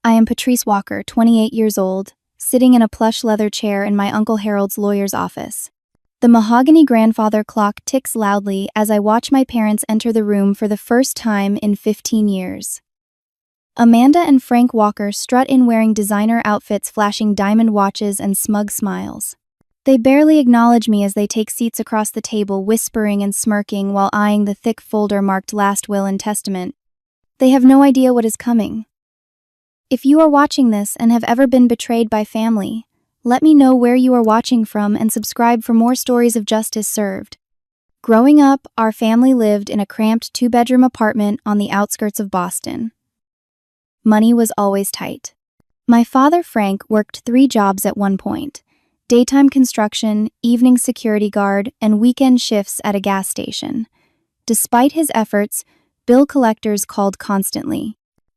I am Patrice Walker, 28 years old, sitting in a plush leather chair in my Uncle Harold's lawyer's office. The mahogany grandfather clock ticks loudly as I watch my parents enter the room for the first time in 15 years. Amanda and Frank Walker strut in wearing designer outfits, flashing diamond watches and smug smiles. They barely acknowledge me as they take seats across the table, whispering and smirking while eyeing the thick folder marked Last Will and Testament. They have no idea what is coming. If you are watching this and have ever been betrayed by family, let me know where you are watching from and subscribe for more stories of justice served. Growing up, our family lived in a cramped 2-bedroom apartment on the outskirts of Boston. Money was always tight. My father, Frank, worked 3 jobs at one point: daytime construction, evening security guard, and weekend shifts at a gas station. Despite his efforts, bill collectors called constantly.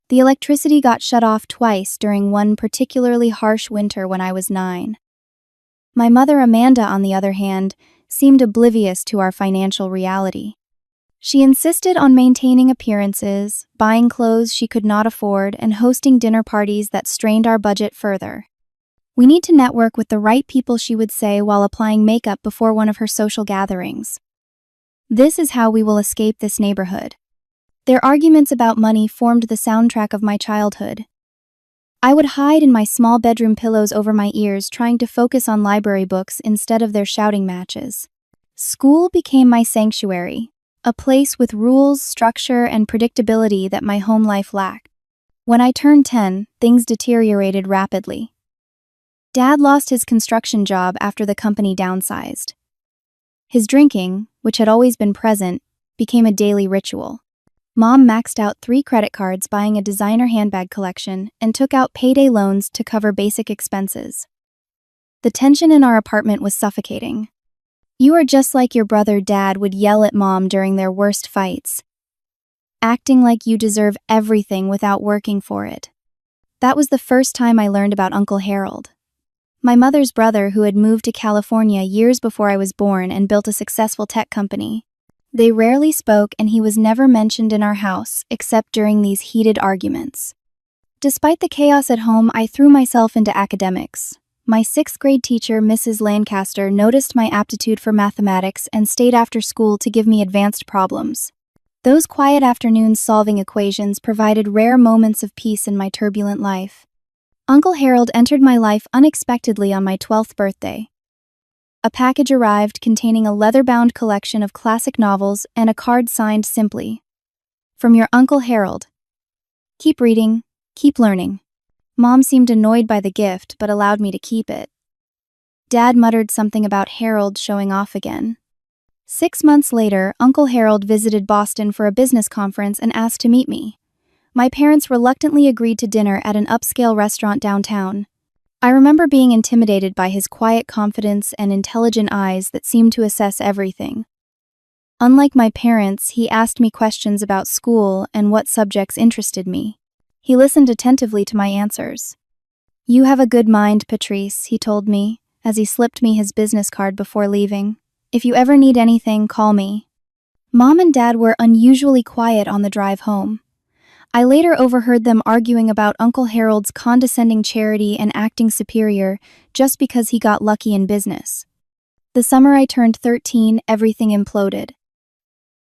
The electricity got shut off twice during one particularly harsh winter when I was 9. My mother, Amanda, on the other hand, seemed oblivious to our financial reality. She insisted on maintaining appearances, buying clothes she could not afford, and hosting dinner parties that strained our budget further. "We need to network with the right people," she would say while applying makeup before one of her social gatherings. "This is how we will escape this neighborhood." Their arguments about money formed the soundtrack of my childhood. I would hide in my small bedroom pillows over my ears, trying to focus on library books instead of their shouting matches. School became my sanctuary, a place with rules, structure, and predictability that my home life lacked. When I turned 10, things deteriorated rapidly. Dad lost his construction job after the company downsized. His drinking, which had always been present, became a daily ritual. Mom maxed out 3 credit cards buying a designer handbag collection and took out payday loans to cover basic expenses. The tension in our apartment was suffocating. "You are just like your brother," Dad would yell at Mom during their worst fights. "Acting like you deserve everything without working for it." That was the first time I learned about Uncle Harold. My mother's brother, who had moved to California years before I was born and built a successful tech company. They rarely spoke, and he was never mentioned in our house except during these heated arguments. Despite the chaos at home, I threw myself into academics. My 6th grade teacher, Mrs. Lancaster, noticed my aptitude for mathematics and stayed after school to give me advanced problems. Those quiet afternoons solving equations provided rare moments of peace in my turbulent life. Uncle Harold entered my life unexpectedly on my 12th birthday. A package arrived containing a leather-bound collection of classic novels and a card signed simply, "From your Uncle Harold. Keep reading, keep learning." Mom seemed annoyed by the gift but allowed me to keep it. Dad muttered something about Harold showing off again. 6 months later, Uncle Harold visited Boston for a business conference and asked to meet me. My parents reluctantly agreed to dinner at an upscale restaurant downtown. I remember being intimidated by his quiet confidence and intelligent eyes that seemed to assess everything. Unlike my parents, he asked me questions about school and what subjects interested me. He listened attentively to my answers. "You have a good mind, Patrice," he told me, as he slipped me his business card before leaving. "If you ever need anything, call me." Mom and Dad were unusually quiet on the drive home. I later overheard them arguing about Uncle Harold's condescending charity and acting superior just because he got lucky in business. The summer I turned 13, everything imploded.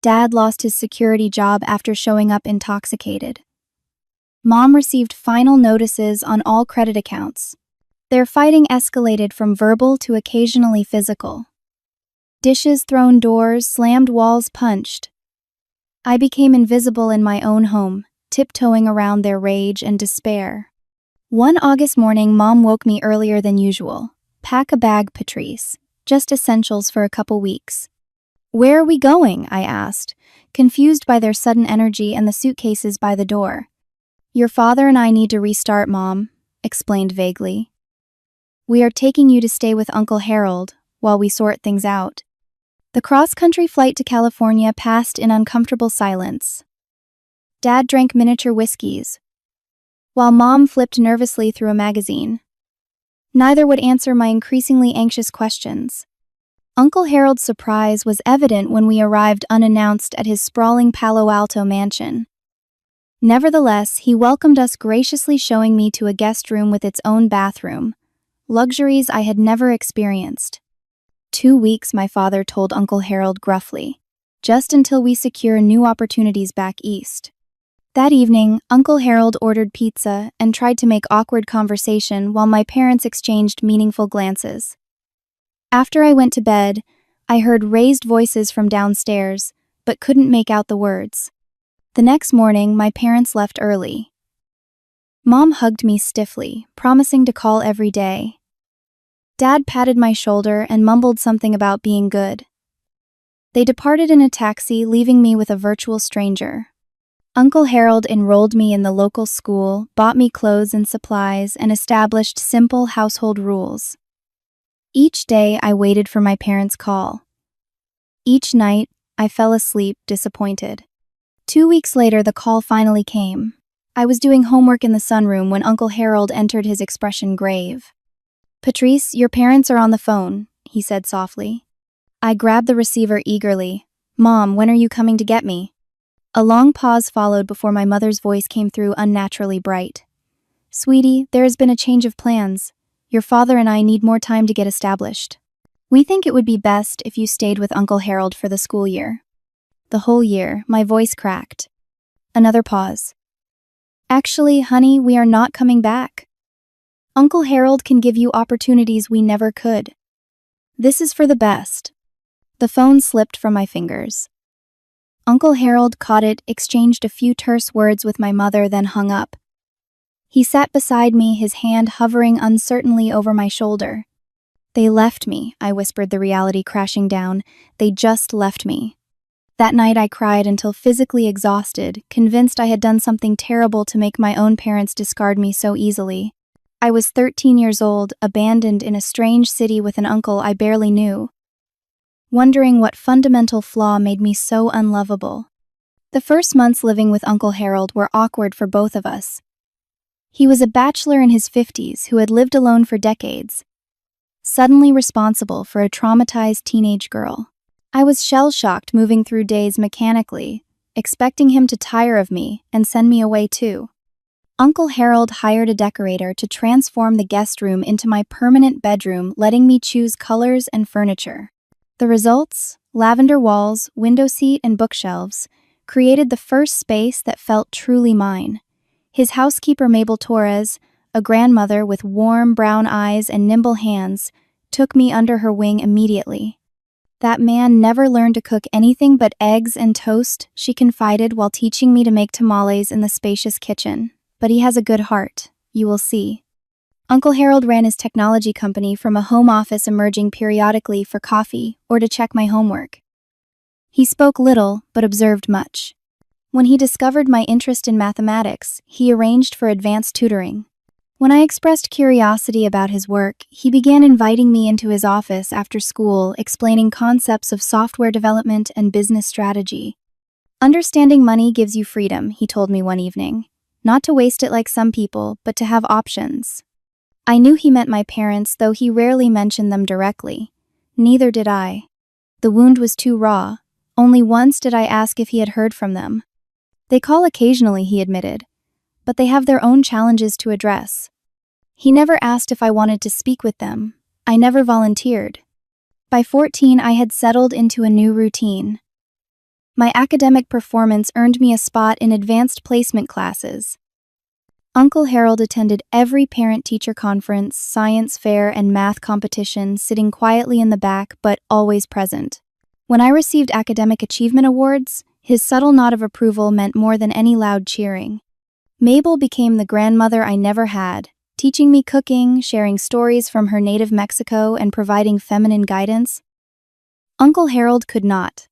Dad lost his security job after showing up intoxicated. Mom received final notices on all credit accounts. Their fighting escalated from verbal to occasionally physical. Dishes thrown, doors slammed, walls punched. I became invisible in my own home, tiptoeing around their rage and despair. One August morning, Mom woke me earlier than usual. "Pack a bag, Patrice. Just essentials for a couple weeks." "Where are we going?" I asked, confused by their sudden energy and the suitcases by the door. "Your father and I need to restart," Mom explained vaguely. "We are taking you to stay with Uncle Harold while we sort things out." The cross-country flight to California passed in uncomfortable silence. Dad drank miniature whiskeys, while Mom flipped nervously through a magazine. Neither would answer my increasingly anxious questions. Uncle Harold's surprise was evident when we arrived unannounced at his sprawling Palo Alto mansion. Nevertheless, he welcomed us, graciously showing me to a guest room with its own bathroom, luxuries I had never experienced. 2 weeks, my father told Uncle Harold gruffly, just until we secure new opportunities back east. That evening, Uncle Harold ordered pizza and tried to make awkward conversation while my parents exchanged meaningful glances. After I went to bed, I heard raised voices from downstairs, but couldn't make out the words. The next morning, my parents left early. Mom hugged me stiffly, promising to call every day. Dad patted my shoulder and mumbled something about being good. They departed in a taxi, leaving me with a virtual stranger. Uncle Harold enrolled me in the local school, bought me clothes and supplies, and established simple household rules. Each day, I waited for my parents' call. Each night, I fell asleep, disappointed. 2 weeks later, the call finally came. I was doing homework in the sunroom when Uncle Harold entered, his expression grave. "Patrice, your parents are on the phone," he said softly. I grabbed the receiver eagerly. "Mom, when are you coming to get me?" A long pause followed before my mother's voice came through, unnaturally bright. "Sweetie, there has been a change of plans. Your father and I need more time to get established. We think it would be best if you stayed with Uncle Harold for the school year." The whole year, my voice cracked. Another pause. "Actually, honey, we are not coming back. Uncle Harold can give you opportunities we never could. This is for the best." The phone slipped from my fingers. Uncle Harold caught it, exchanged a few terse words with my mother, then hung up. He sat beside me, his hand hovering uncertainly over my shoulder. "They left me," I whispered, the reality crashing down. "They just left me." That night I cried until physically exhausted, convinced I had done something terrible to make my own parents discard me so easily. I was 13 years old, abandoned in a strange city with an uncle I barely knew, wondering what fundamental flaw made me so unlovable. The first months living with Uncle Harold were awkward for both of us. He was a bachelor in his 50s who had lived alone for decades, suddenly responsible for a traumatized teenage girl. I was shell-shocked, moving through days mechanically, expecting him to tire of me and send me away too. Uncle Harold hired a decorator to transform the guest room into my permanent bedroom, letting me choose colors and furniture. The results, lavender walls, window seat, and bookshelves, created the first space that felt truly mine. His housekeeper, Mabel Torres, a grandmother with warm brown eyes and nimble hands, took me under her wing immediately. "That man never learned to cook anything but eggs and toast," she confided while teaching me to make tamales in the spacious kitchen. "But he has a good heart, you will see." Uncle Harold ran his technology company from a home office, emerging periodically for coffee or to check my homework. He spoke little, but observed much. When he discovered my interest in mathematics, he arranged for advanced tutoring. When I expressed curiosity about his work, he began inviting me into his office after school, explaining concepts of software development and business strategy. "Understanding money gives you freedom," he told me one evening. "Not to waste it like some people, but to have options." I knew he meant my parents, though he rarely mentioned them directly. Neither did I. The wound was too raw. Only once did I ask if he had heard from them. "They call occasionally," he admitted, "but they have their own challenges to address." He never asked if I wanted to speak with them. I never volunteered. By 14, I had settled into a new routine. My academic performance earned me a spot in advanced placement classes. Uncle Harold attended every parent-teacher conference, science fair, and math competition, sitting quietly in the back but always present. When I received academic achievement awards, his subtle nod of approval meant more than any loud cheering. Mabel became the grandmother I never had, teaching me cooking, sharing stories from her native Mexico, and providing feminine guidance. Uncle Harold could not.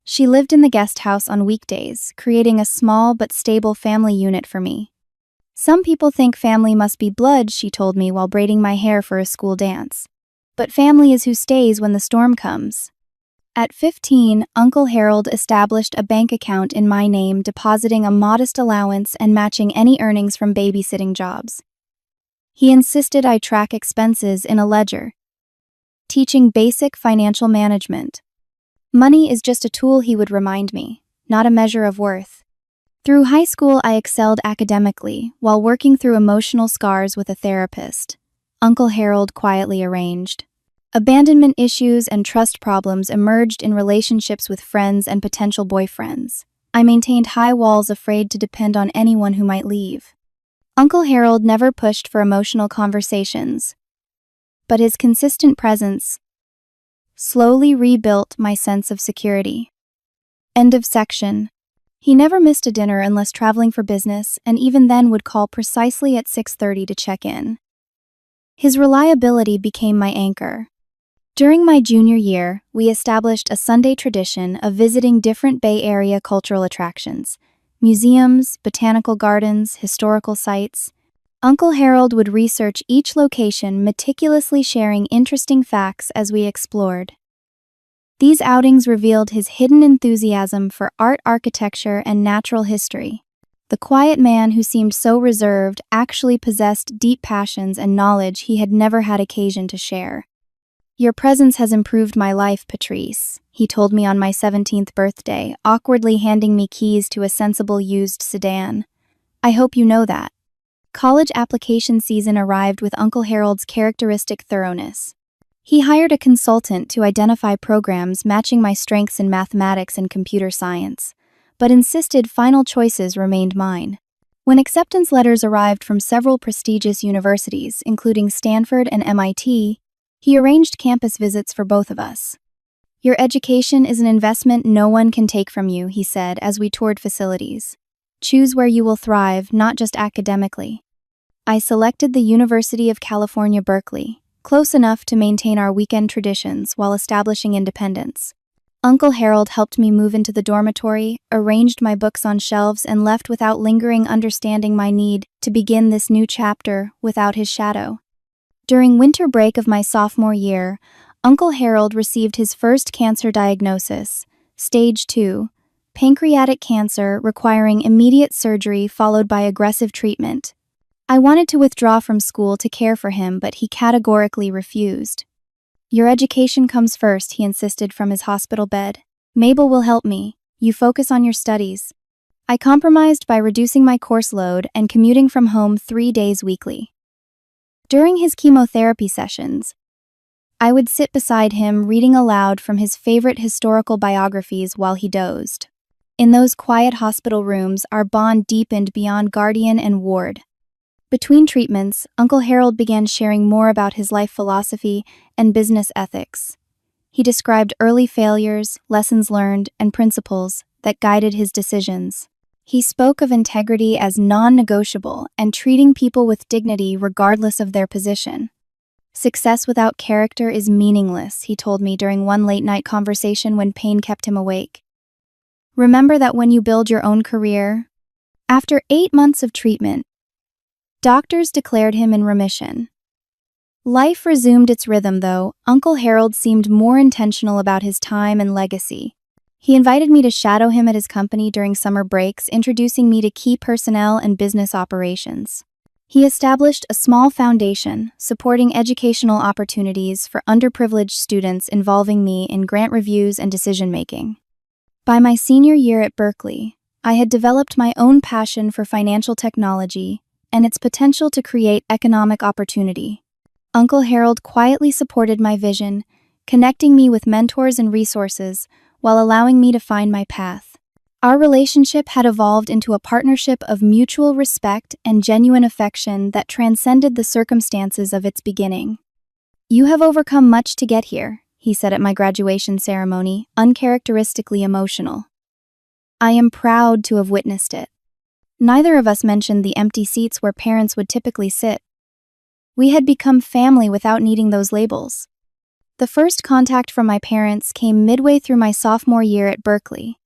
She lived in the guest house on weekdays, creating a small but stable family unit for me. "Some people think family must be blood," she told me while braiding my hair for a school dance. "But family is who stays when the storm comes." At 15, Uncle Harold established a bank account in my name, depositing a modest allowance and matching any earnings from babysitting jobs. He insisted I track expenses in a ledger, teaching basic financial management. Money is just a tool, he would remind me, not a measure of worth. Through high school, I excelled academically while working through emotional scars with a therapist. Uncle Harold quietly arranged. Abandonment issues and trust problems emerged in relationships with friends and potential boyfriends. I maintained high walls, afraid to depend on anyone who might leave. Uncle Harold never pushed for emotional conversations, but his consistent presence slowly rebuilt my sense of security. End of section. He never missed a dinner unless traveling for business, and even then would call precisely at 6:30 to check in. His reliability became my anchor. During my junior year, we established a Sunday tradition of visiting different Bay Area cultural attractions, museums, botanical gardens, historical sites. Uncle Harold would research each location, meticulously sharing interesting facts as we explored. These outings revealed his hidden enthusiasm for art, architecture, and natural history. The quiet man who seemed so reserved actually possessed deep passions and knowledge he had never had occasion to share. "Your presence has improved my life, Patrice," he told me on my 17th birthday, awkwardly handing me keys to a sensible used sedan. "I hope you know that." College application season arrived with Uncle Harold's characteristic thoroughness. He hired a consultant to identify programs matching my strengths in mathematics and computer science, but insisted final choices remained mine. When acceptance letters arrived from several prestigious universities, including Stanford and MIT, he arranged campus visits for both of us. "Your education is an investment no one can take from you," he said as we toured facilities. "Choose where you will thrive, not just academically." I selected the University of California, Berkeley, close enough to maintain our weekend traditions while establishing independence. Uncle Harold helped me move into the dormitory, arranged my books on shelves, and left without lingering, understanding my need to begin this new chapter without his shadow. During winter break of my sophomore year, Uncle Harold received his first cancer diagnosis, stage 2, pancreatic cancer requiring immediate surgery followed by aggressive treatment. I wanted to withdraw from school to care for him, but he categorically refused. "Your education comes first," he insisted from his hospital bed. "Mabel will help me. You focus on your studies." I compromised by reducing my course load and commuting from home 3 days weekly. During his chemotherapy sessions, I would sit beside him reading aloud from his favorite historical biographies while he dozed. In those quiet hospital rooms, our bond deepened beyond guardian and ward. Between treatments, Uncle Harold began sharing more about his life philosophy and business ethics. He described early failures, lessons learned, and principles that guided his decisions. He spoke of integrity as non-negotiable and treating people with dignity regardless of their position. "Success without character is meaningless," he told me during one late-night conversation when pain kept him awake. "Remember that when you build your own career." After 8 months of treatment, doctors declared him in remission. Life resumed its rhythm, though. Uncle Harold seemed more intentional about his time and legacy. He invited me to shadow him at his company during summer breaks, introducing me to key personnel and business operations. He established a small foundation, supporting educational opportunities for underprivileged students, involving me in grant reviews and decision-making. By my senior year at Berkeley, I had developed my own passion for financial technology and its potential to create economic opportunity. Uncle Harold quietly supported my vision, connecting me with mentors and resources while allowing me to find my path. Our relationship had evolved into a partnership of mutual respect and genuine affection that transcended the circumstances of its beginning. "You have overcome much to get here," he said at my graduation ceremony, uncharacteristically emotional. I am proud to have witnessed it. Neither of us mentioned the empty seats where parents would typically sit. We had become family without needing those labels. The first contact from my parents came midway through my sophomore year at Berkeley.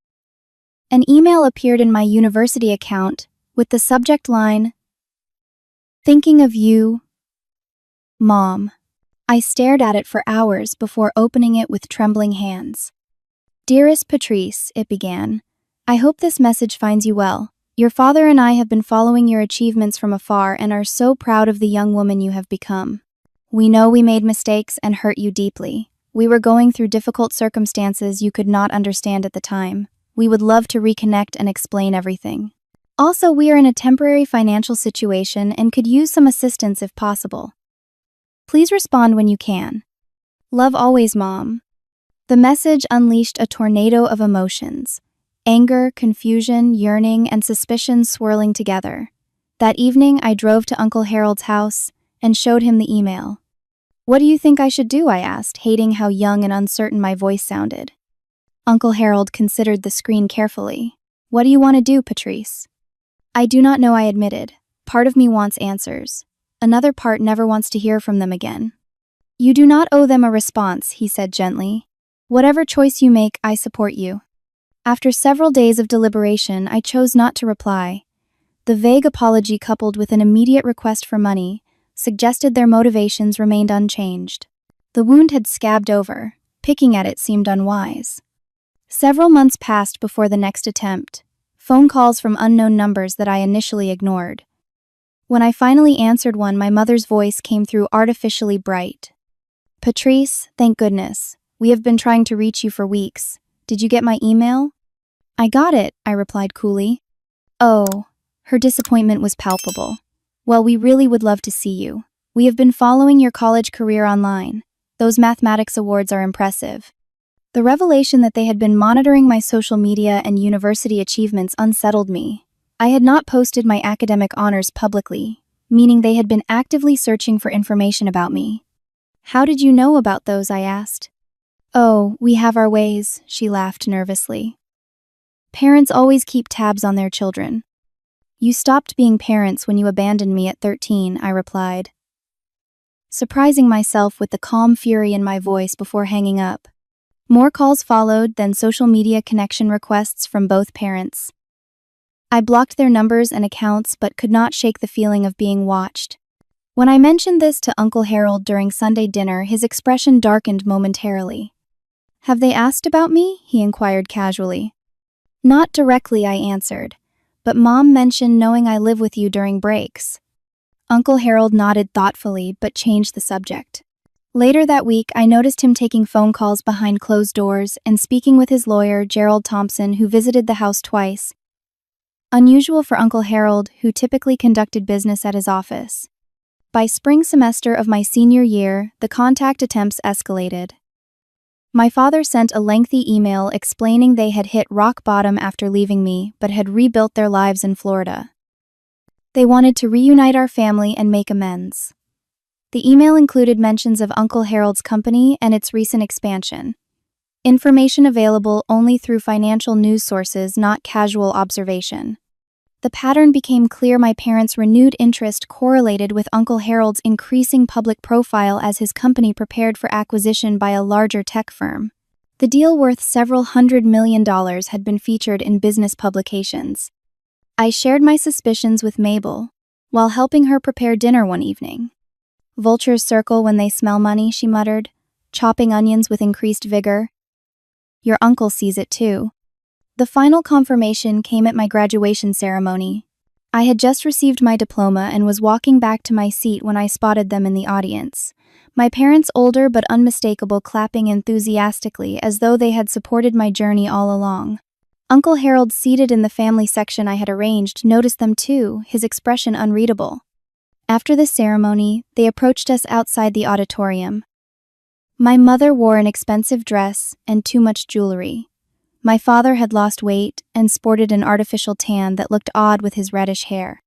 An email appeared in my university account with the subject line, "Thinking of you, Mom." I stared at it for hours before opening it with trembling hands. "Dearest Patrice," it began, "I hope this message finds you well. Your father and I have been following your achievements from afar and are so proud of the young woman you have become. We know we made mistakes and hurt you deeply. We were going through difficult circumstances you could not understand at the time. We would love to reconnect and explain everything. Also, we are in a temporary financial situation and could use some assistance if possible. Please respond when you can. Love always, Mom. The message unleashed a tornado of emotions. Anger, confusion, yearning, and suspicion swirling together. That evening, I drove to Uncle Harold's house and showed him the email. What do you think I should do? I asked, hating how young and uncertain my voice sounded. Uncle Harold considered the screen carefully. What do you want to do, Patrice? I do not know, I admitted. Part of me wants answers. Another part never wants to hear from them again. You do not owe them a response, he said gently. Whatever choice you make, I support you. After several days of deliberation, I chose not to reply. The vague apology coupled with an immediate request for money suggested their motivations remained unchanged. The wound had scabbed over. Picking at it seemed unwise. Several months passed before the next attempt. Phone calls from unknown numbers that I initially ignored. When I finally answered one, my mother's voice came through artificially bright. Patrice, thank goodness. We have been trying to reach you for weeks. Did you get my email? I got it, I replied coolly. Oh, her disappointment was palpable. Well, we really would love to see you. We have been following your college career online. Those mathematics awards are impressive. The revelation that they had been monitoring my social media and university achievements unsettled me. I had not posted my academic honors publicly, meaning they had been actively searching for information about me. How did you know about those? I asked. Oh, we have our ways, she laughed nervously. Parents always keep tabs on their children. You stopped being parents when you abandoned me at 13, I replied, surprising myself with the calm fury in my voice before hanging up. More calls followed, then social media connection requests from both parents. I blocked their numbers and accounts but could not shake the feeling of being watched. When I mentioned this to Uncle Harold during Sunday dinner, his expression darkened momentarily. Have they asked about me? He inquired casually. Not directly, I answered, but Mom mentioned knowing I live with you during breaks. Uncle Harold nodded thoughtfully but changed the subject. Later that week, I noticed him taking phone calls behind closed doors and speaking with his lawyer, Gerald Thompson, who visited the house twice. Unusual for Uncle Harold, who typically conducted business at his office. By spring semester of my senior year, the contact attempts escalated. My father sent a lengthy email explaining they had hit rock bottom after leaving me, but had rebuilt their lives in Florida. They wanted to reunite our family and make amends. The email included mentions of Uncle Harold's company and its recent expansion. Information available only through financial news sources, not casual observation. The pattern became clear. My parents' renewed interest correlated with Uncle Harold's increasing public profile as his company prepared for acquisition by a larger tech firm. The deal, worth several $100 million, had been featured in business publications. I shared my suspicions with Mabel, while helping her prepare dinner one evening. Vultures circle when they smell money, she muttered, chopping onions with increased vigor. Your uncle sees it too. The final confirmation came at my graduation ceremony. I had just received my diploma and was walking back to my seat when I spotted them in the audience. My parents, older but unmistakable, clapping enthusiastically as though they had supported my journey all along. Uncle Harold, seated in the family section I had arranged, noticed them too, his expression unreadable. After the ceremony, they approached us outside the auditorium. My mother wore an expensive dress and too much jewelry. My father had lost weight and sported an artificial tan that looked odd with his reddish hair.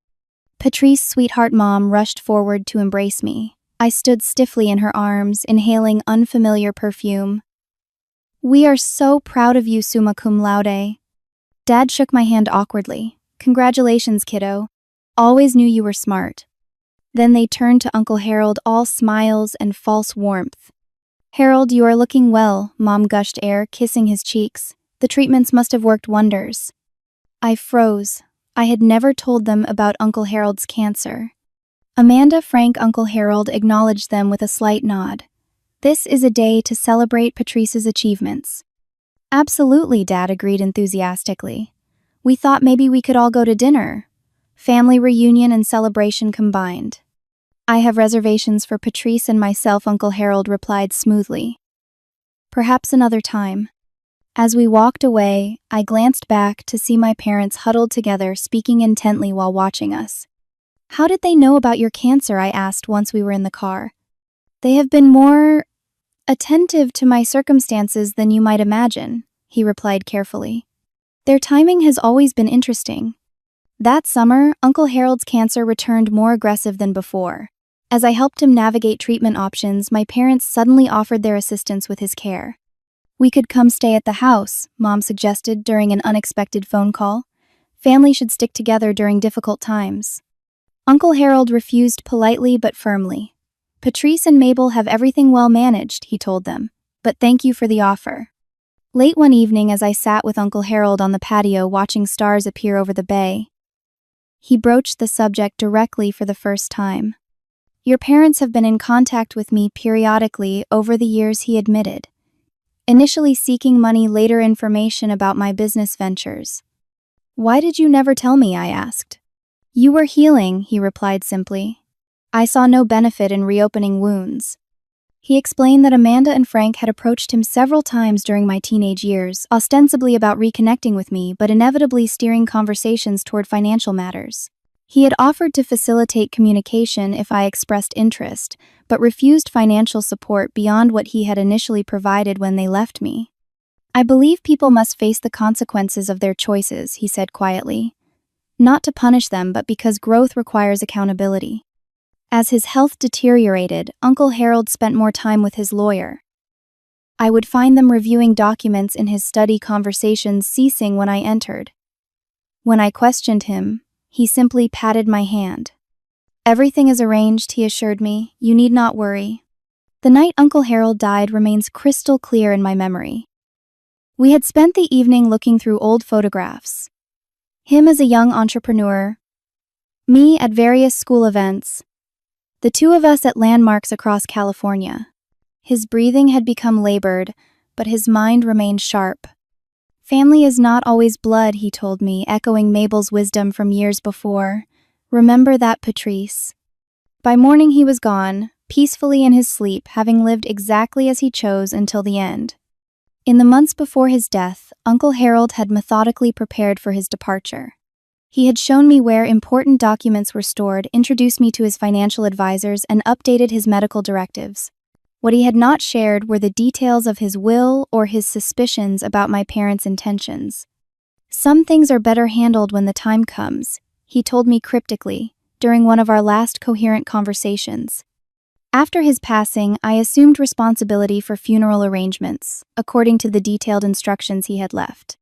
Patrice, sweetheart, Mom rushed forward to embrace me. I stood stiffly in her arms, inhaling unfamiliar perfume. We are so proud of you, summa cum laude. Dad shook my hand awkwardly. Congratulations, kiddo. Always knew you were smart. Then they turned to Uncle Harold, all smiles and false warmth. Harold, you are looking well, Mom gushed air, kissing his cheeks. The treatments must have worked wonders. I froze. I had never told them about Uncle Harold's cancer. Amanda, Frank, Uncle Harold acknowledged them with a slight nod. This is a day to celebrate Patrice's achievements. Absolutely, Dad agreed enthusiastically. We thought maybe we could all go to dinner. Family reunion and celebration combined. I have reservations for Patrice and myself, Uncle Harold replied smoothly. Perhaps another time. As we walked away, I glanced back to see my parents huddled together, speaking intently while watching us. "How did they know about your cancer?" I asked once we were in the car. "They have been more attentive to my circumstances than you might imagine," he replied carefully. "Their timing has always been interesting." That summer, Uncle Harold's cancer returned more aggressive than before. As I helped him navigate treatment options, my parents suddenly offered their assistance with his care. "We could come stay at the house," Mom suggested during an unexpected phone call. "Family should stick together during difficult times." Uncle Harold refused politely but firmly. "Patrice and Mabel have everything well managed," he told them, "but thank you for the offer." Late one evening, as I sat with Uncle Harold on the patio watching stars appear over the bay, he broached the subject directly for the first time. "Your parents have been in contact with me periodically over the years," he admitted. "Initially seeking money, later information about my business ventures." "Why did you never tell me?" I asked. "You were healing," he replied simply. "I saw no benefit in reopening wounds." He explained that Amanda and Frank had approached him several times during my teenage years, ostensibly about reconnecting with me, but inevitably steering conversations toward financial matters. He had offered to facilitate communication if I expressed interest, but refused financial support beyond what he had initially provided when they left me. "I believe people must face the consequences of their choices," he said quietly. "Not to punish them, but because growth requires accountability." As his health deteriorated, Uncle Harold spent more time with his lawyer. I would find them reviewing documents in his study, conversations ceasing when I entered. When I questioned him, he simply patted my hand. "Everything is arranged," he assured me. "You need not worry." The night Uncle Harold died remains crystal clear in my memory. We had spent the evening looking through old photographs. Him as a young entrepreneur, me at various school events, the two of us at landmarks across California. His breathing had become labored, but his mind remained sharp. "Family is not always blood," he told me, echoing Mabel's wisdom from years before. "Remember that, Patrice." By morning he was gone, peacefully in his sleep, having lived exactly as he chose until the end. In the months before his death, Uncle Harold had methodically prepared for his departure. He had shown me where important documents were stored, introduced me to his financial advisors, and updated his medical directives. What he had not shared were the details of his will or his suspicions about my parents' intentions. "Some things are better handled when the time comes," he told me cryptically during one of our last coherent conversations. After his passing, I assumed responsibility for funeral arrangements, according to the detailed instructions he had left.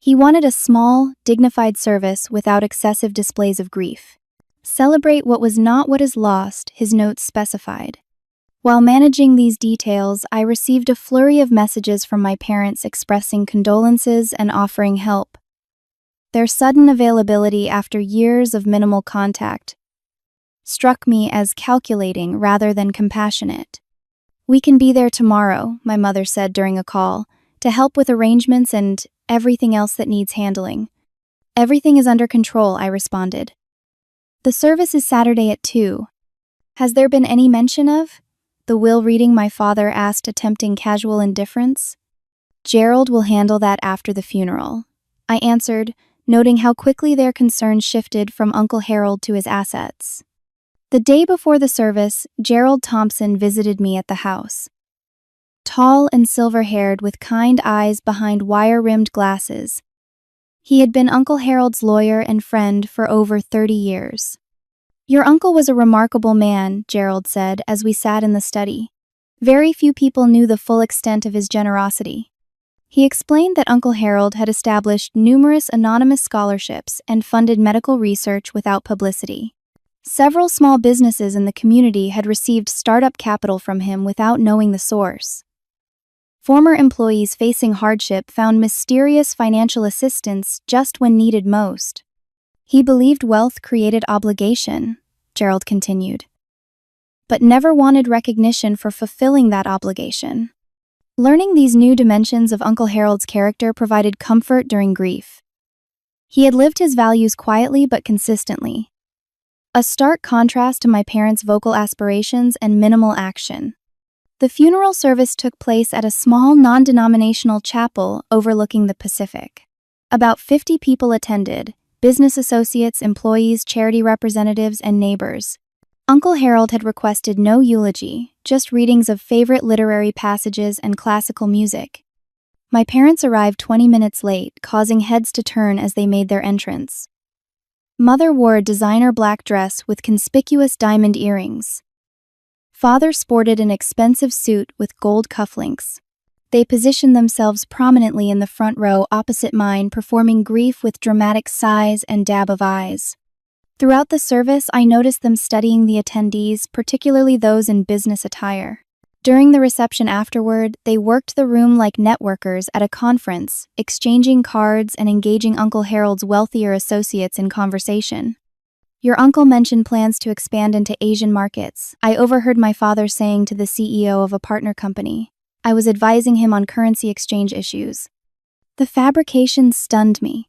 He wanted a small, dignified service without excessive displays of grief. "Celebrate what was not what is lost," his notes specified. While managing these details, I received a flurry of messages from my parents expressing condolences and offering help. Their sudden availability after years of minimal contact struck me as calculating rather than compassionate. "We can be there tomorrow," my mother said during a call, "to help with arrangements and everything else that needs handling." "Everything is under control," I responded. "The service is Saturday at 2. Has there been any mention of the will reading?" my father asked, attempting casual indifference. "Gerald will handle that after the funeral," I answered, noting how quickly their concerns shifted from Uncle Harold to his assets. The day before the service, Gerald Thompson visited me at the house. Tall and silver-haired with kind eyes behind wire-rimmed glasses, he had been Uncle Harold's lawyer and friend for over 30 years. "Your uncle was a remarkable man," Gerald said as we sat in the study. "Very few people knew the full extent of his generosity." He explained that Uncle Harold had established numerous anonymous scholarships and funded medical research without publicity. Several small businesses in the community had received startup capital from him without knowing the source. Former employees facing hardship found mysterious financial assistance just when needed most. "He believed wealth created obligation," Gerald continued, "but never wanted recognition for fulfilling that obligation." Learning these new dimensions of Uncle Harold's character provided comfort during grief. He had lived his values quietly but consistently, a stark contrast to my parents' vocal aspirations and minimal action. The funeral service took place at a small non-denominational chapel overlooking the Pacific. About 50 people attended: business associates, employees, charity representatives, and neighbors. Uncle Harold had requested no eulogy, just readings of favorite literary passages and classical music. My parents arrived 20 minutes late, causing heads to turn as they made their entrance. Mother wore a designer black dress with conspicuous diamond earrings. Father sported an expensive suit with gold cufflinks. They positioned themselves prominently in the front row opposite mine, performing grief with dramatic sighs and dab of eyes. Throughout the service, I noticed them studying the attendees, particularly those in business attire. During the reception afterward, they worked the room like networkers at a conference, exchanging cards and engaging Uncle Harold's wealthier associates in conversation. "Your uncle mentioned plans to expand into Asian markets," I overheard my father saying to the CEO of a partner company. I was advising him on currency exchange issues. The fabrication stunned me.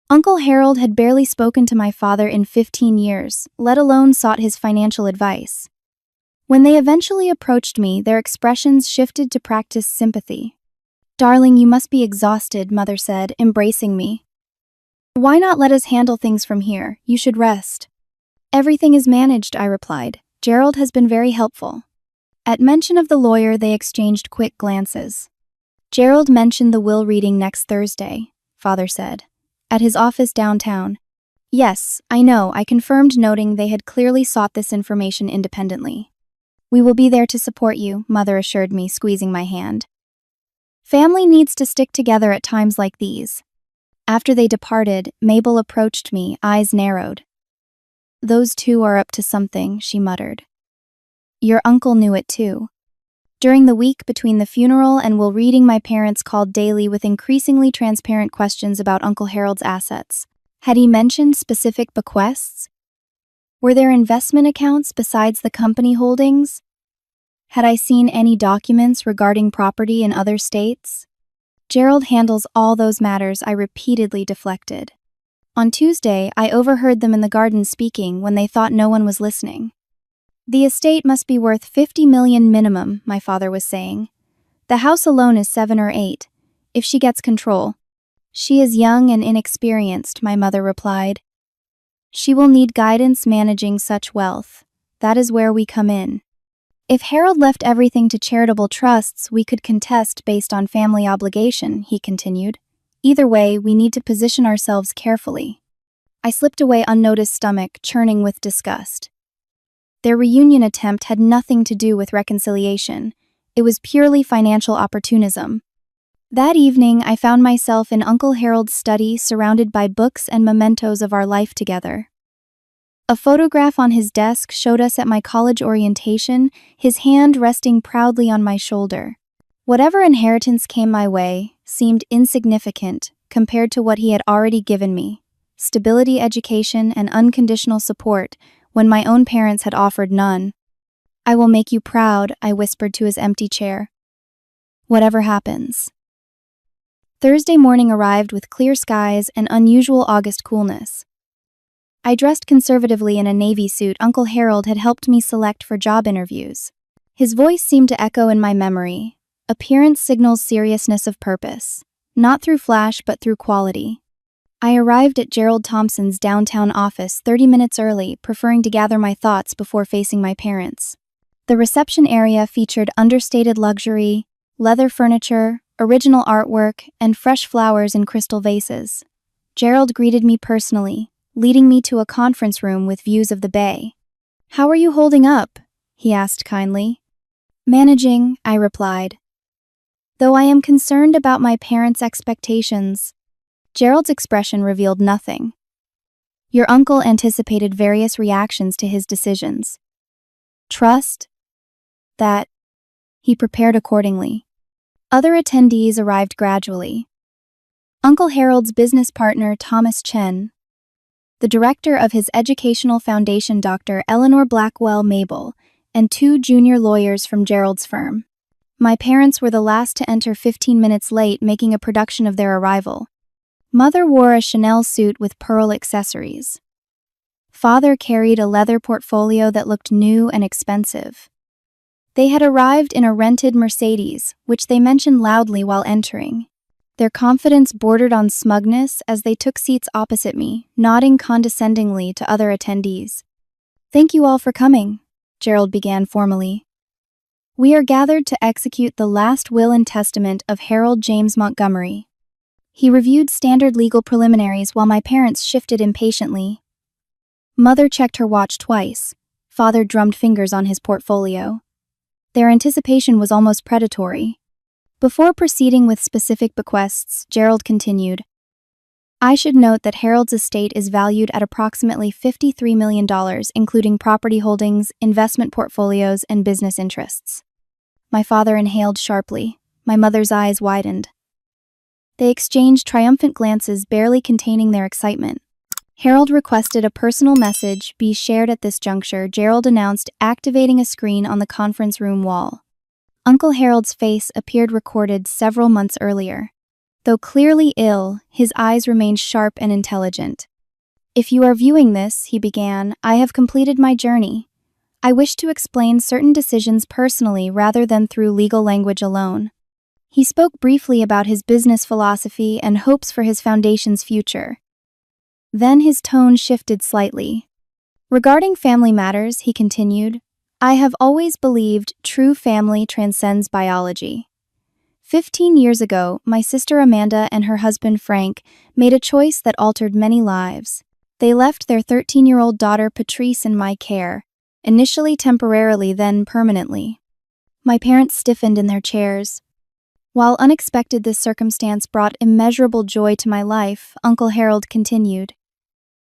Uncle Harold had barely spoken to my father in 15 years, let alone sought his financial advice. When they eventually approached me, their expressions shifted to practice sympathy. "Darling, you must be exhausted," Mother said, embracing me. "Why not let us handle things from here? You should rest." "Everything is managed," I replied. "Gerald has been very helpful." At mention of the lawyer, they exchanged quick glances. "Gerald mentioned the will reading next Thursday," Father said. "At his office downtown." "Yes, I know," I confirmed, noting they had clearly sought this information independently. "We will be there to support you," Mother assured me, squeezing my hand. Family needs to stick together at times like these. After they departed, Mabel approached me, eyes narrowed. "Those two are up to something," she muttered. "Your uncle knew it too." During the week between the funeral and will reading, my parents called daily with increasingly transparent questions about Uncle Harold's assets. Had he mentioned specific bequests? Were there investment accounts besides the company holdings? Had I seen any documents regarding property in other states? "Gerald handles all those matters," I repeatedly deflected. On Tuesday, I overheard them in the garden speaking when they thought no one was listening. "The estate must be worth 50 million minimum," my father was saying. "The house alone is 7 or 8, if she gets control." "She is young and inexperienced," my mother replied. "She will need guidance managing such wealth. That is where we come in. If Harold left everything to charitable trusts, we could contest based on family obligation," he continued. "Either way, we need to position ourselves carefully." I slipped away, unnoticed, stomach churning with disgust. Their reunion attempt had nothing to do with reconciliation. It was purely financial opportunism. That evening, I found myself in Uncle Harold's study, surrounded by books and mementos of our life together. A photograph on his desk showed us at my college orientation, his hand resting proudly on my shoulder. Whatever inheritance came my way seemed insignificant compared to what he had already given me: stability, education, and unconditional support when my own parents had offered none. "I will make you proud," I whispered to his empty chair. "Whatever happens." Thursday morning arrived with clear skies and unusual August coolness. I dressed conservatively in a navy suit Uncle Harold had helped me select for job interviews. His voice seemed to echo in my memory. "Appearance signals seriousness of purpose, not through flash but through quality." I arrived at Gerald Thompson's downtown office 30 minutes early, preferring to gather my thoughts before facing my parents. The reception area featured understated luxury, leather furniture, original artwork, and fresh flowers in crystal vases. Gerald greeted me personally, leading me to a conference room with views of the bay. "How are you holding up?" he asked kindly. "Managing," I replied. "Though I am concerned about my parents' expectations." Gerald's expression revealed nothing. "Your uncle anticipated various reactions to his decisions. Trust that." He prepared accordingly. Other attendees arrived gradually. Uncle Harold's business partner, Thomas Chen, the director of his educational foundation, Dr. Eleanor Blackwell Mabel, and 2 junior lawyers from Gerald's firm. My parents were the last to enter, 15 minutes late, making a production of their arrival. Mother wore a Chanel suit with pearl accessories. Father carried a leather portfolio that looked new and expensive. They had arrived in a rented Mercedes, which they mentioned loudly while entering. Their confidence bordered on smugness as they took seats opposite me, nodding condescendingly to other attendees. "Thank you all for coming," Gerald began formally. "We are gathered to execute the last will and testament of Harold James Montgomery." He reviewed standard legal preliminaries while my parents shifted impatiently. Mother checked her watch twice. Father drummed fingers on his portfolio. Their anticipation was almost predatory. Before proceeding with specific bequests, Gerald continued, "I should note that Harold's estate is valued at approximately $53 million, including property holdings, investment portfolios, and business interests." My father inhaled sharply. My mother's eyes widened. They exchanged triumphant glances, barely containing their excitement. Harold requested a personal message be shared at this juncture. Gerald announced, activating a screen on the conference room wall. Uncle Harold's face appeared recorded several months earlier. Though clearly ill, his eyes remained sharp and intelligent. "If you are viewing this," he began, "I have completed my journey. I wish to explain certain decisions personally rather than through legal language alone." He spoke briefly about his business philosophy and hopes for his foundation's future. Then his tone shifted slightly. "Regarding family matters," he continued, "I have always believed true family transcends biology. 15 years ago, my sister Amanda and her husband Frank made a choice that altered many lives. They left their 13-year-old daughter Patrice in my care, initially temporarily, then permanently." My parents stiffened in their chairs. "While unexpected, this circumstance brought immeasurable joy to my life," Uncle Harold continued.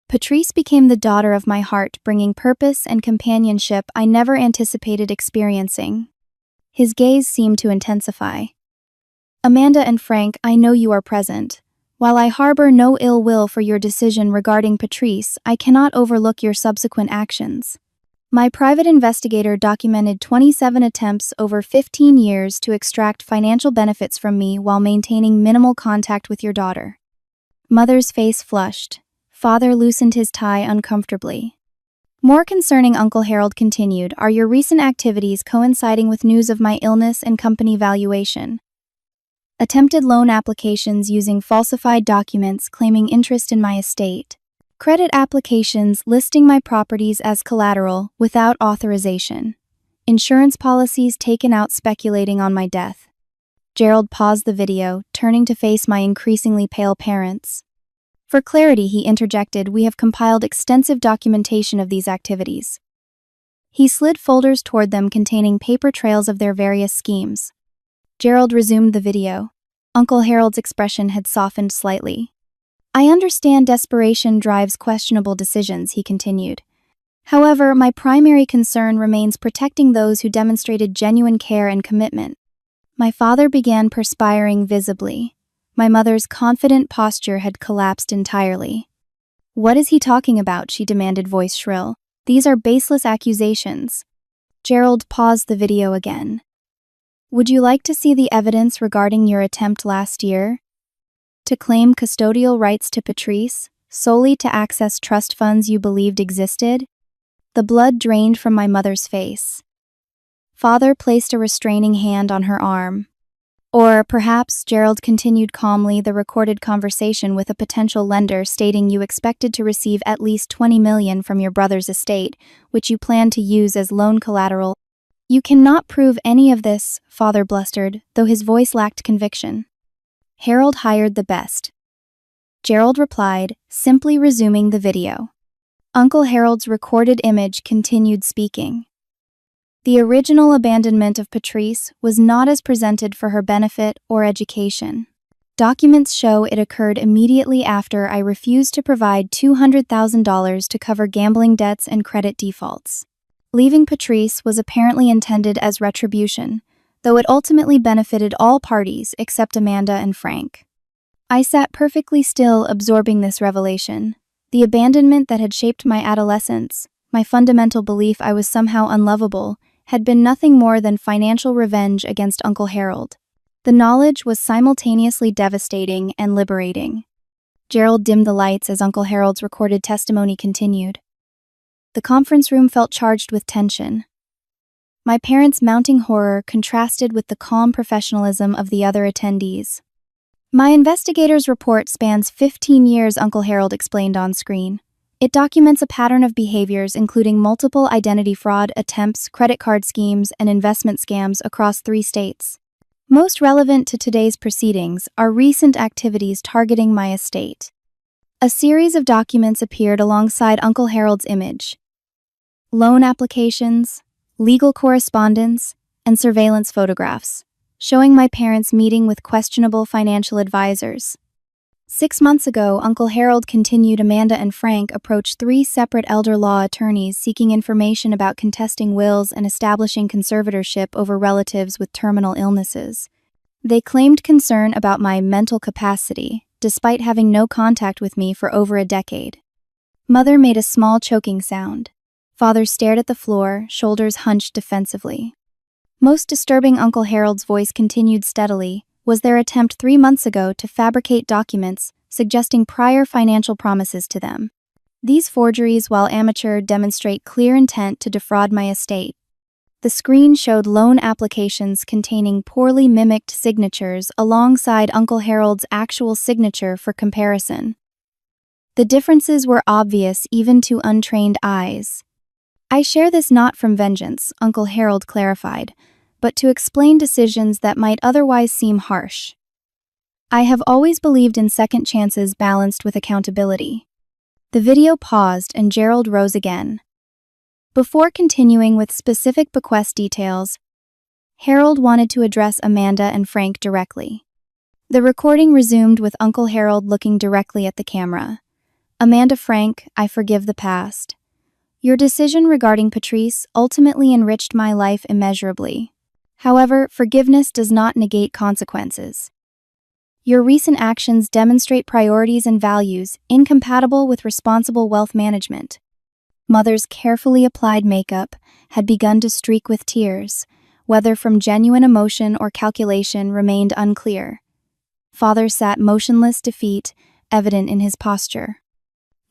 "Patrice became the daughter of my heart, bringing purpose and companionship I never anticipated experiencing." His gaze seemed to intensify. "Amanda and Frank, I know you are present. While I harbor no ill will for your decision regarding Patrice, I cannot overlook your subsequent actions. My private investigator documented 27 attempts over 15 years to extract financial benefits from me while maintaining minimal contact with your daughter." Mother's face flushed. Father loosened his tie uncomfortably. "More concerning," Uncle Harold continued, "are your recent activities coinciding with news of my illness and company valuation. Attempted loan applications using falsified documents claiming interest in my estate. Credit applications listing my properties as collateral without authorization. Insurance policies taken out speculating on my death." Gerald paused the video, turning to face my increasingly pale parents. For clarity, he interjected, "We have compiled extensive documentation of these activities." He slid folders toward them containing paper trails of their various schemes. Gerald resumed the video. Uncle Harold's expression had softened slightly. "I understand desperation drives questionable decisions," he continued. "However, my primary concern remains protecting those who demonstrated genuine care and commitment." My father began perspiring visibly. My mother's confident posture had collapsed entirely. "What is he talking about?" she demanded, voice shrill. "These are baseless accusations." Gerald paused the video again. "Would you like to see the evidence regarding your attempt last year to claim custodial rights to Patrice, solely to access trust funds you believed existed?" The blood drained from my mother's face. Father placed a restraining hand on her arm. "Or perhaps," Gerald continued calmly, "the recorded conversation with a potential lender stating you expected to receive at least $20 million from your brother's estate, which you planned to use as loan collateral." "You cannot prove any of this," Father blustered, though his voice lacked conviction. "Harold hired the best." Gerald replied, simply resuming the video. Uncle Harold's recorded image continued speaking. "The original abandonment of Patrice was not as presented for her benefit or education. Documents show it occurred immediately after I refused to provide $200,000 to cover gambling debts and credit defaults. Leaving Patrice was apparently intended as retribution, though it ultimately benefited all parties except Amanda and Frank." I sat perfectly still, absorbing this revelation. The abandonment that had shaped my adolescence, my fundamental belief I was somehow unlovable, had been nothing more than financial revenge against Uncle Harold. The knowledge was simultaneously devastating and liberating. Gerald dimmed the lights as Uncle Harold's recorded testimony continued. The conference room felt charged with tension. My parents' mounting horror contrasted with the calm professionalism of the other attendees. My investigator's report spans 15 years, Uncle Harold explained on screen. It documents a pattern of behaviors including multiple identity fraud attempts, credit card schemes, and investment scams across 3 states. Most relevant to today's proceedings are recent activities targeting my estate. A series of documents appeared alongside Uncle Harold's image. Loan applications, legal correspondence, and surveillance photographs, showing my parents meeting with questionable financial advisors. 6 months ago, Uncle Harold continued. Amanda and Frank approached 3 separate elder law attorneys seeking information about contesting wills and establishing conservatorship over relatives with terminal illnesses. They claimed concern about my mental capacity, despite having no contact with me for over a decade. Mother made a small choking sound. Father stared at the floor, shoulders hunched defensively. Most disturbing, Uncle Harold's voice continued steadily, was their attempt 3 months ago to fabricate documents suggesting prior financial promises to them. These forgeries, while amateur, demonstrate clear intent to defraud my estate. The screen showed loan applications containing poorly mimicked signatures alongside Uncle Harold's actual signature for comparison. The differences were obvious even to untrained eyes. I share this not from vengeance, Uncle Harold clarified, but to explain decisions that might otherwise seem harsh. I have always believed in second chances balanced with accountability. The video paused and Gerald rose again. Before continuing with specific bequest details, Harold wanted to address Amanda and Frank directly. The recording resumed with Uncle Harold looking directly at the camera. Amanda, Frank, I forgive the past. Your decision regarding Patrice ultimately enriched my life immeasurably. However, forgiveness does not negate consequences. Your recent actions demonstrate priorities and values incompatible with responsible wealth management. Mother's carefully applied makeup had begun to streak with tears, whether from genuine emotion or calculation remained unclear. Father sat motionless, defeat evident in his posture.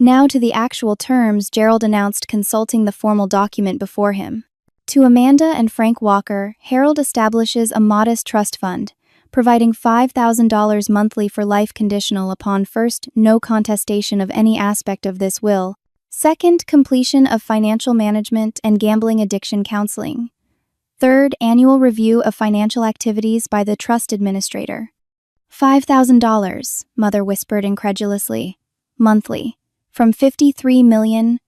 Now to the actual terms, Gerald announced, consulting the formal document before him. To Amanda and Frank Walker, Harold establishes a modest trust fund, providing $5,000 monthly for life conditional upon first, no contestation of any aspect of this will. Second, completion of financial management and gambling addiction counseling. Third, annual review of financial activities by the trust administrator. $5,000, Mother whispered incredulously. Monthly. From $53 million.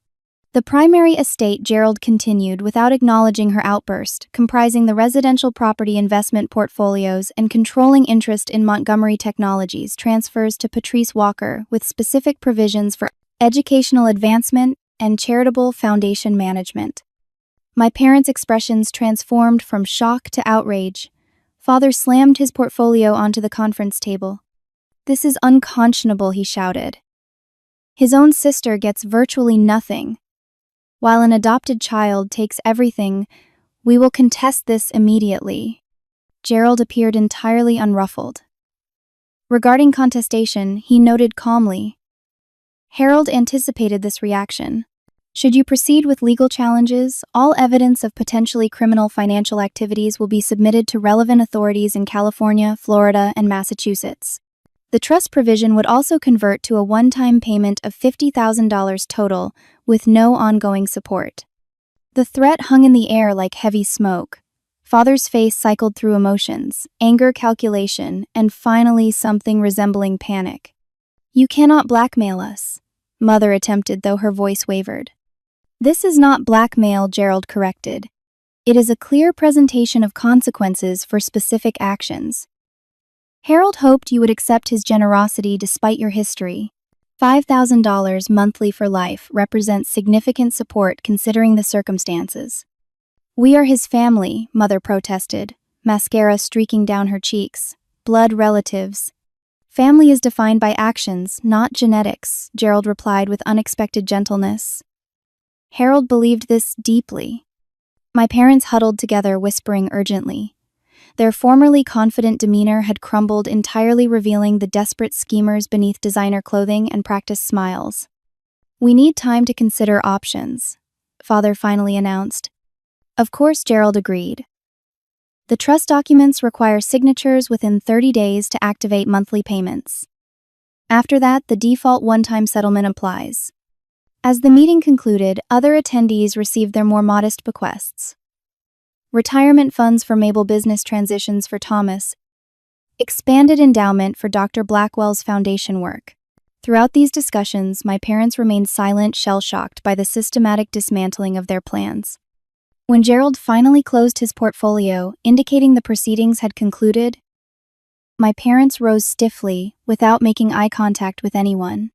The primary estate, Gerald continued without acknowledging her outburst, comprising the residential property investment portfolios and controlling interest in Montgomery Technologies, transfers to Patrice Walker with specific provisions for educational advancement and charitable foundation management. My parents' expressions transformed from shock to outrage. Father slammed his portfolio onto the conference table. This is unconscionable, he shouted. His own sister gets virtually nothing, while an adopted child takes everything. We will contest this immediately. Gerald appeared entirely unruffled. Regarding contestation, he noted calmly. Harold anticipated this reaction. Should you proceed with legal challenges, all evidence of potentially criminal financial activities will be submitted to relevant authorities in California, Florida, and Massachusetts. The trust provision would also convert to a one-time payment of $50,000 total, with no ongoing support. The threat hung in the air like heavy smoke. Father's face cycled through emotions, anger, calculation, and finally something resembling panic. You cannot blackmail us, Mother attempted, though her voice wavered. This is not blackmail, Gerald corrected. It is a clear presentation of consequences for specific actions. Harold hoped you would accept his generosity despite your history. $5,000 monthly for life represents significant support considering the circumstances. We are his family, Mother protested, mascara streaking down her cheeks. Blood relatives. Family is defined by actions, not genetics, Gerald replied with unexpected gentleness. Harold believed this deeply. My parents huddled together, whispering urgently. Their formerly confident demeanor had crumbled, entirely revealing the desperate schemers beneath designer clothing and practiced smiles. We need time to consider options, Father finally announced. Of course, Gerald agreed. The trust documents require signatures within 30 days to activate monthly payments. After that, the default one-time settlement applies. As the meeting concluded, other attendees received their more modest bequests. Retirement funds for Mabel, business transitions for Thomas, expanded endowment for Dr. Blackwell's foundation work. Throughout these discussions, my parents remained silent, shell-shocked by the systematic dismantling of their plans. When Gerald finally closed his portfolio, indicating the proceedings had concluded, my parents rose stiffly, without making eye contact with anyone.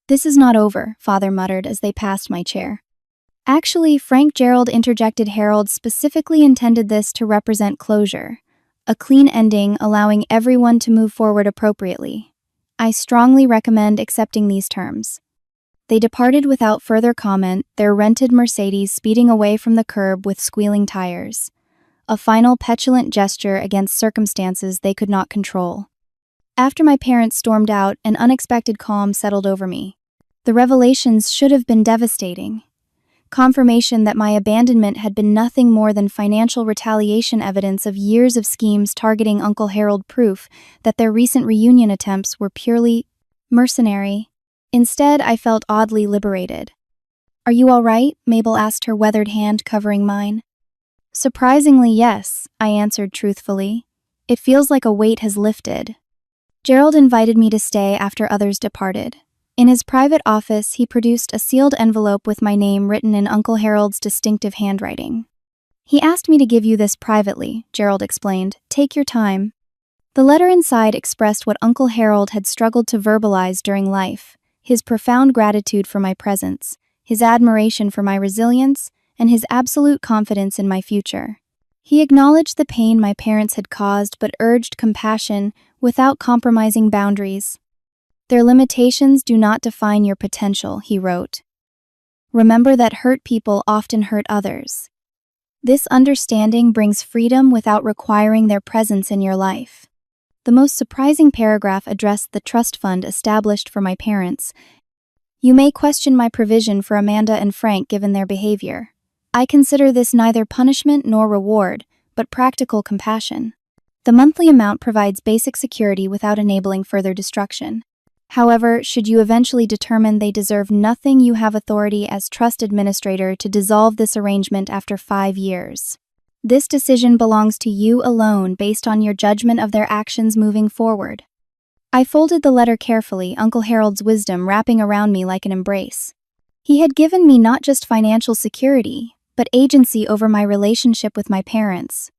"This is not over," Father muttered as they passed my chair. "Actually, Frank," Gerald interjected, "Harold specifically intended this to represent closure, a clean ending allowing everyone to move forward appropriately. I strongly recommend accepting these terms." They departed without further comment, their rented Mercedes speeding away from the curb with squealing tires. A final petulant gesture against circumstances they could not control. After my parents stormed out, an unexpected calm settled over me. The revelations should have been devastating. Confirmation that my abandonment had been nothing more than financial retaliation, evidence of years of schemes targeting Uncle Harold, proof that their recent reunion attempts were purely mercenary. Instead, I felt oddly liberated. "Are you all right?" Mabel asked, her weathered hand covering mine. "Surprisingly, yes," I answered truthfully. "It feels like a weight has lifted." Gerald invited me to stay after others departed. In his private office, he produced a sealed envelope with my name written in Uncle Harold's distinctive handwriting. "He asked me to give you this privately," Gerald explained. "Take your time." The letter inside expressed what Uncle Harold had struggled to verbalize during life: his profound gratitude for my presence, his admiration for my resilience, and his absolute confidence in my future. He acknowledged the pain my parents had caused but urged compassion without compromising boundaries. "Their limitations do not define your potential," he wrote. "Remember that hurt people often hurt others. This understanding brings freedom without requiring their presence in your life." The most surprising paragraph addressed the trust fund established for my parents. "You may question my provision for Amanda and Frank given their behavior. I consider this neither punishment nor reward, but practical compassion. The monthly amount provides basic security without enabling further destruction. However, should you eventually determine they deserve nothing, you have authority as trust administrator to dissolve this arrangement after 5 years. This decision belongs to you alone based on your judgment of their actions moving forward." I folded the letter carefully, Uncle Harold's wisdom wrapping around me like an embrace. He had given me not just financial security, but agency over my relationship with my parents,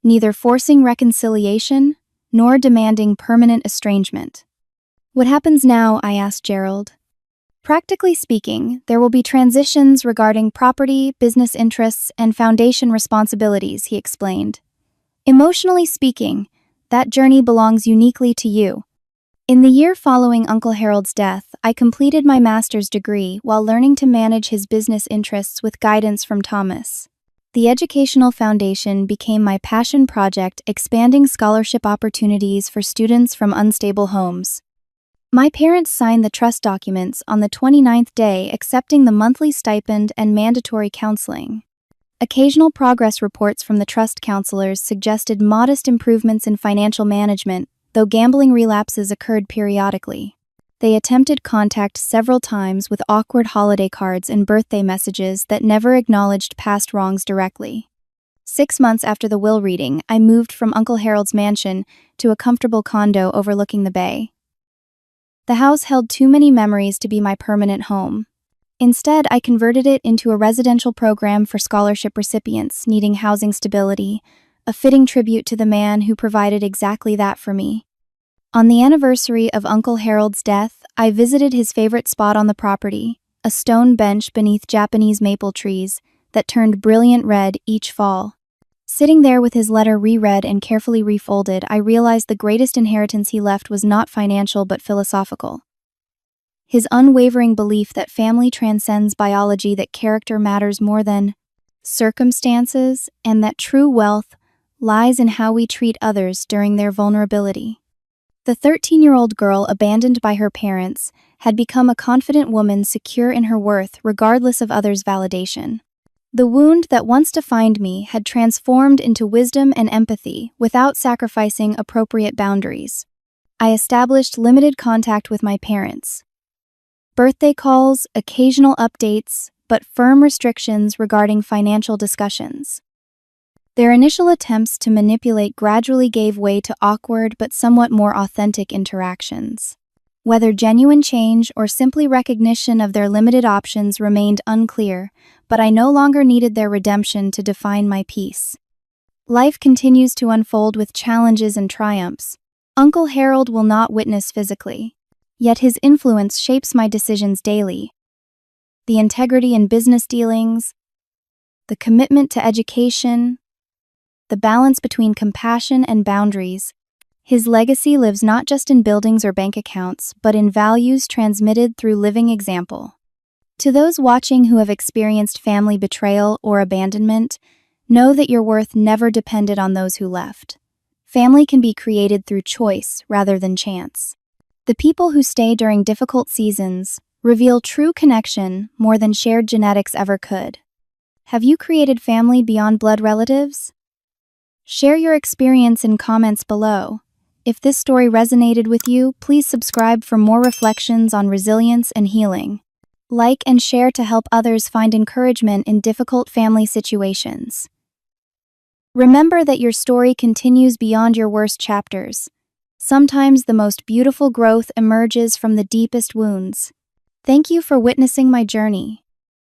neither forcing reconciliation nor demanding permanent estrangement. "What happens now?" I asked Gerald. "Practically speaking, there will be transitions regarding property, business interests, and foundation responsibilities," he explained. "Emotionally speaking, that journey belongs uniquely to you." In the year following Uncle Harold's death, I completed my master's degree while learning to manage his business interests with guidance from Thomas. The educational foundation became my passion project, expanding scholarship opportunities for students from unstable homes. My parents signed the trust documents on the 29th day, accepting the monthly stipend and mandatory counseling. Occasional progress reports from the trust counselors suggested modest improvements in financial management, though gambling relapses occurred periodically. They attempted contact several times with awkward holiday cards and birthday messages that never acknowledged past wrongs directly. 6 months after the will reading, I moved from Uncle Harold's mansion to a comfortable condo overlooking the bay. The house held too many memories to be my permanent home. Instead, I converted it into a residential program for scholarship recipients needing housing stability, a fitting tribute to the man who provided exactly that for me. On the anniversary of Uncle Harold's death, I visited his favorite spot on the property, a stone bench beneath Japanese maple trees that turned brilliant red each fall. Sitting there with his letter reread and carefully refolded, I realized the greatest inheritance he left was not financial but philosophical. His unwavering belief that family transcends biology, that character matters more than circumstances, and that true wealth lies in how we treat others during their vulnerability. The 13-year-old girl abandoned by her parents had become a confident woman secure in her worth regardless of others' validation. The wound that once defined me had transformed into wisdom and empathy without sacrificing appropriate boundaries. I established limited contact with my parents. Birthday calls, occasional updates, but firm restrictions regarding financial discussions. Their initial attempts to manipulate gradually gave way to awkward but somewhat more authentic interactions. Whether genuine change or simply recognition of their limited options remained unclear, but I no longer needed their redemption to define my peace. Life continues to unfold with challenges and triumphs. Uncle Harold will not witness physically, yet his influence shapes my decisions daily. The integrity in business dealings, the commitment to education, the balance between compassion and boundaries. His legacy lives not just in buildings or bank accounts, but in values transmitted through living example. To those watching who have experienced family betrayal or abandonment, know that your worth never depended on those who left. Family can be created through choice rather than chance. The people who stay during difficult seasons reveal true connection more than shared genetics ever could. Have you created family beyond blood relatives? Share your experience in comments below. If this story resonated with you, please subscribe for more reflections on resilience and healing. Like and share to help others find encouragement in difficult family situations. Remember that your story continues beyond your worst chapters. Sometimes the most beautiful growth emerges from the deepest wounds. Thank you for witnessing my journey.